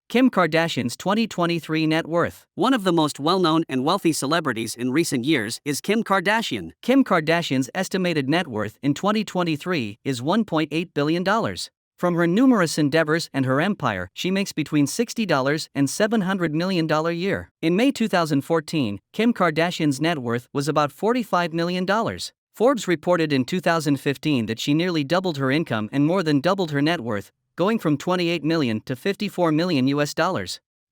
Kim Kardashian's 2023 net worth. One of the most well-known and wealthy celebrities in recent years is Kim Kardashian. Kim Kardashian's estimated net worth in 2023 is $1.8 billion. From her numerous endeavors and her empire, she makes between $60 and $700 million a year. In May 2014, Kim Kardashian's net worth was about $45 million. Forbes reported in 2015 that she nearly doubled her income and more than doubled her net worth, going from $28 million to $54 million US.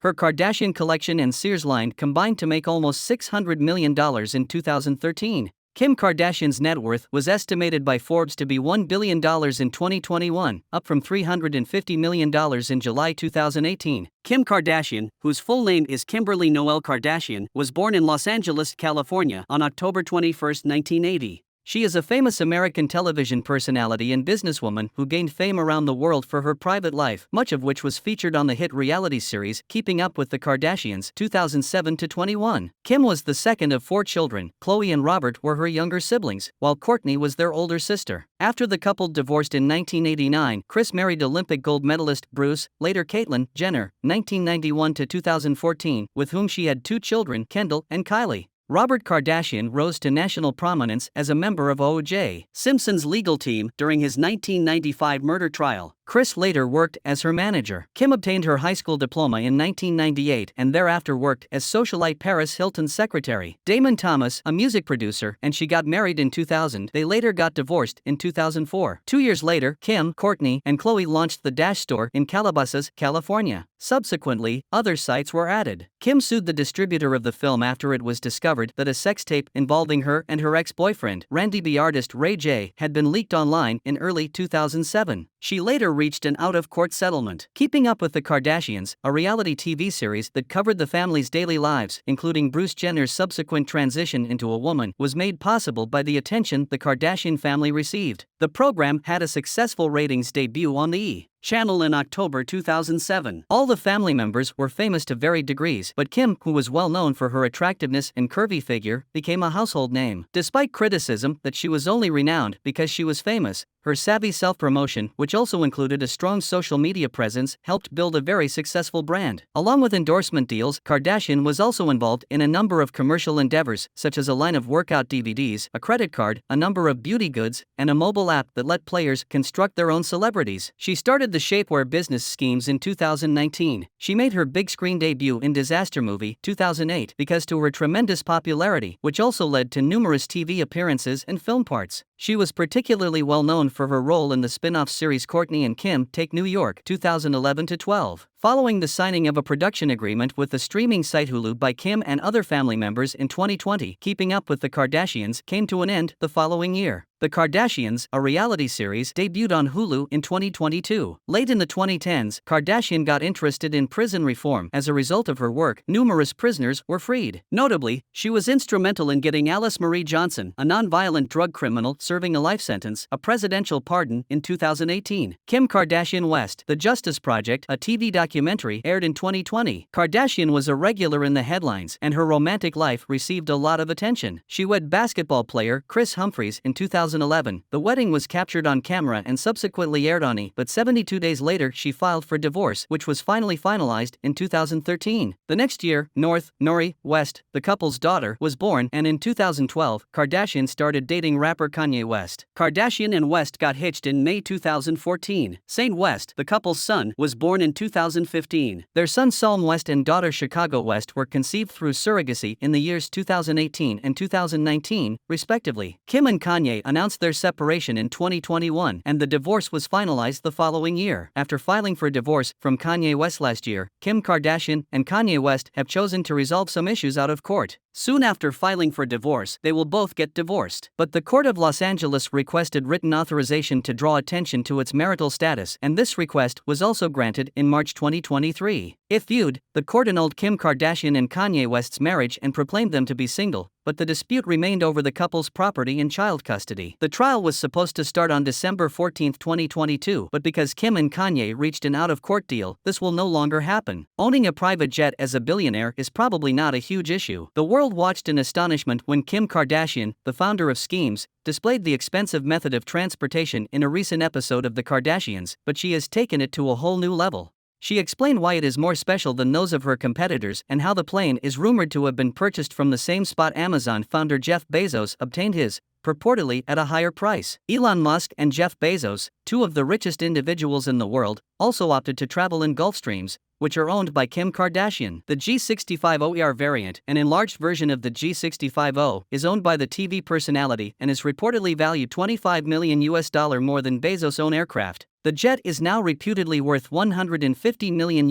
Her Kardashian collection and Sears line combined to make almost $600 million in 2013. Kim Kardashian's net worth was estimated by Forbes to be $1 billion in 2021, up from $350 million in July 2018. Kim Kardashian, whose full name is Kimberly Noel Kardashian, was born in Los Angeles, California on October 21, 1980. She is a famous American television personality and businesswoman who gained fame around the world for her private life, much of which was featured on the hit reality series Keeping Up with the Kardashians 2007-21. Kim was the second of 4 children. Khloe and Robert were her younger siblings, while Kourtney was their older sister. After the couple divorced in 1989, Kris married Olympic gold medalist Bruce, later Caitlyn Jenner, 1991-2014, with whom she had 2 children, Kendall and Kylie. Robert Kardashian rose to national prominence as a member of O.J. Simpson's legal team during his 1995 murder trial. Kris later worked as her manager. Kim obtained her high school diploma in 1998 and thereafter worked as socialite Paris Hilton's secretary. Damon Thomas, a music producer, and she got married in 2000. They later got divorced in 2004. 2 years later, Kim, Kourtney, and Khloe launched the Dash store in Calabasas, California. Subsequently, other sites were added. Kim sued the distributor of the film after it was discovered that a sex tape involving her and her ex-boyfriend, Randy B. artist Ray J, had been leaked online in early 2007. She later reached an out-of-court settlement. Keeping Up with the Kardashians, a reality TV series that covered the family's daily lives, including Bruce Jenner's subsequent transition into a woman, was made possible by the attention the Kardashian family received. The program had a successful ratings debut on the E! Channel in October 2007. All the family members were famous to varied degrees, but Kim, who was well known for her attractiveness and curvy figure, became a household name. Despite criticism that she was only renowned because she was famous, her savvy self-promotion, which also included a strong social media presence, helped build a very successful brand. Along with endorsement deals, Kardashian was also involved in a number of commercial endeavors, such as a line of workout DVDs, a credit card, a number of beauty goods, and a mobile app that let players construct their own celebrities. She started the shapewear business schemes in 2019. She made her big screen debut in Disaster Movie 2008 because to her tremendous popularity, which also led to numerous TV appearances and film parts. She was particularly well known for her role in the spin-off series Kourtney and Kim Take New York 2011-12. Following the signing of a production agreement with the streaming site Hulu by Kim and other family members in 2020, Keeping Up with the Kardashians came to an end the following year. The Kardashians, a reality series, debuted on Hulu in 2022. Late in the 2010s, Kardashian got interested in prison reform. As a result of her work, numerous prisoners were freed. Notably, she was instrumental in getting Alice Marie Johnson, a non-violent drug criminal serving a life sentence, a presidential pardon in 2018. Kim Kardashian West, The Justice Project, a TV documentary, aired in 2020. Kardashian was a regular in the headlines, and her romantic life received a lot of attention. She wed basketball player Kris Humphries in 2011. The wedding was captured on camera and subsequently aired on E! But 72 days later she filed for divorce, which was finally finalized in 2013. The next year, Nori West, the couple's daughter, was born, and in 2012, Kardashian started dating rapper Kanye West. Kardashian and West got hitched in May 2014. Saint West, the couple's son, was born in 2015. Their son Psalm West and daughter Chicago West were conceived through surrogacy in the years 2018 and 2019, respectively. Kim and Kanye announced their separation in 2021, and the divorce was finalized the following year. After filing for divorce from Kanye West last year, Kim Kardashian and Kanye West have chosen to resolve some issues out of court. Soon after filing for divorce, they will both get divorced. But the Court of Los Angeles requested written authorization to draw attention to its marital status, and this request was also granted in March 2023. If viewed, the court annulled Kim Kardashian and Kanye West's marriage and proclaimed them to be single, but the dispute remained over the couple's property and child custody. The trial was supposed to start on December 14, 2022, but because Kim and Kanye reached an out-of-court deal, this will no longer happen. Owning a private jet as a billionaire is probably not a huge issue. The world watched in astonishment when Kim Kardashian, the founder of Schemes, displayed the expensive method of transportation in a recent episode of The Kardashians, but she has taken it to a whole new level. She explained why it is more special than those of her competitors and how the plane is rumored to have been purchased from the same spot Amazon founder Jeff Bezos obtained his, purportedly at a higher price. Elon Musk and Jeff Bezos, two of the richest individuals in the world, also opted to travel in Gulfstreams, which are owned by Kim Kardashian. The G65OER variant, an enlarged version of the G65O, is owned by the TV personality and is reportedly valued $25 million more than Bezos' own aircraft. The jet is now reputedly worth $150 million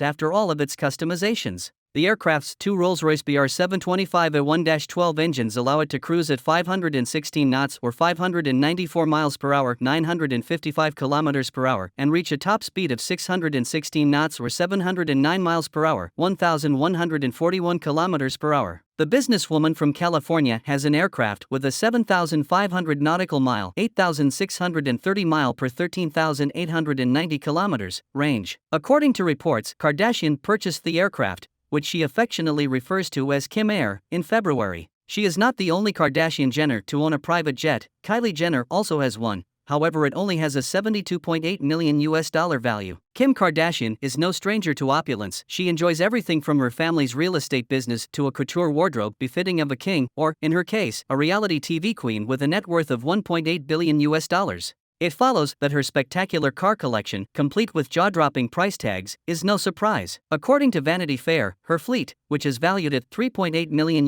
after all of its customizations. The aircraft's two Rolls-Royce BR725A1-12 engines allow it to cruise at 516 knots or 594 miles per hour, 955 kilometers per hour, and reach a top speed of 616 knots or 709 miles per hour, 1,141 kilometers per hour. The businesswoman from California has an aircraft with a 7,500 nautical mile, 8,630 mile per 13,890 kilometers range. According to reports, Kardashian purchased the aircraft, which she affectionately refers to as Kim Air, in February. She is not the only Kardashian Jenner to own a private jet. Kylie Jenner also has one. However, it only has a $72.8 million value. Kim Kardashian is no stranger to opulence. She enjoys everything from her family's real estate business to a couture wardrobe befitting of a king, or, in her case, a reality TV queen with a net worth of $1.8 billion. It follows that her spectacular car collection, complete with jaw-dropping price tags, is no surprise. According to Vanity Fair, her fleet, which is valued at $3.8 million,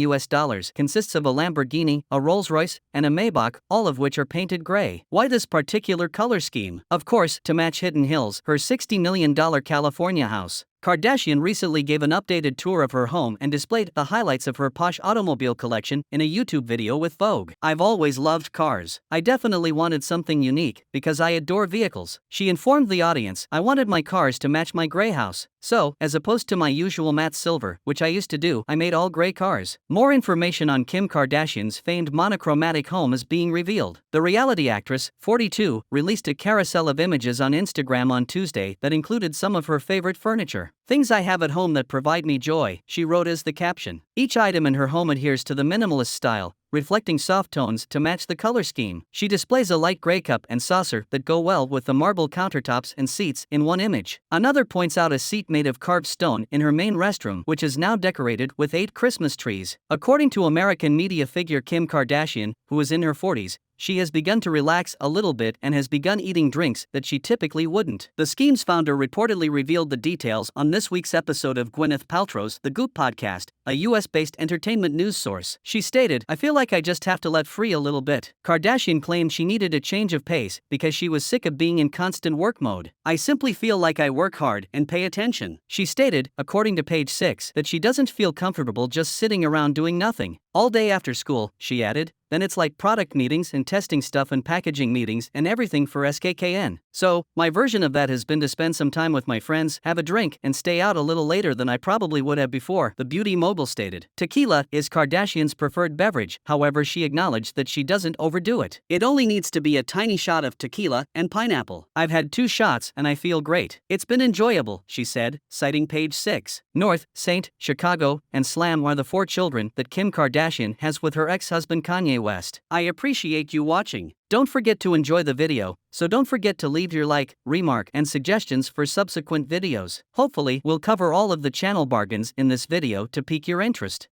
consists of a Lamborghini, a Rolls-Royce, and a Maybach, all of which are painted gray. Why this particular color scheme? Of course, to match Hidden Hills, her $60 million California house. Kardashian recently gave an updated tour of her home and displayed the highlights of her posh automobile collection in a YouTube video with Vogue. "I've always loved cars. I definitely wanted something unique because I adore vehicles." She informed the audience, "I wanted my cars to match my gray house. So, as opposed to my usual matte silver, which I used to do, I made all gray cars." More information on Kim Kardashian's famed monochromatic home is being revealed. The reality actress, 42, released a carousel of images on Instagram on Tuesday that included some of her favorite furniture. "Things I have at home that provide me joy," she wrote as the caption. Each item in her home adheres to the minimalist style, reflecting soft tones to match the color scheme. She displays a light gray cup and saucer that go well with the marble countertops and seats in one image. Another points out a seat made of carved stone in her main restroom, which is now decorated with 8 Christmas trees. According to American media figure Kim Kardashian, who is in her 40s, she has begun to relax a little bit and has begun eating drinks that she typically wouldn't. The scheme's founder reportedly revealed the details on this week's episode of Gwyneth Paltrow's The Goop podcast, a US-based entertainment news source. She stated, "I feel like I just have to let free a little bit." Kardashian claimed she needed a change of pace because she was sick of being in constant work mode. "I simply feel like I work hard and pay attention." She stated, according to Page 6, that she doesn't feel comfortable just sitting around doing nothing all day after school, she added. Then it's like product meetings and testing stuff and packaging meetings and everything for SKKN. "So, my version of that has been to spend some time with my friends, have a drink, and stay out a little later than I probably would have before," the beauty mogul stated. Tequila is Kardashian's preferred beverage, however she acknowledged that she doesn't overdo it. "It only needs to be a tiny shot of tequila and pineapple. I've had 2 shots and I feel great. It's been enjoyable," she said, citing Page 6. North, Saint, Chicago, and Slam are the 4 children that Kim Kardashian has with her ex-husband Kanye West. I appreciate you watching. Don't forget to enjoy the video, so don't forget to leave your like, remark, and suggestions for subsequent videos. Hopefully, we'll cover all of the channel bargains in this video to pique your interest.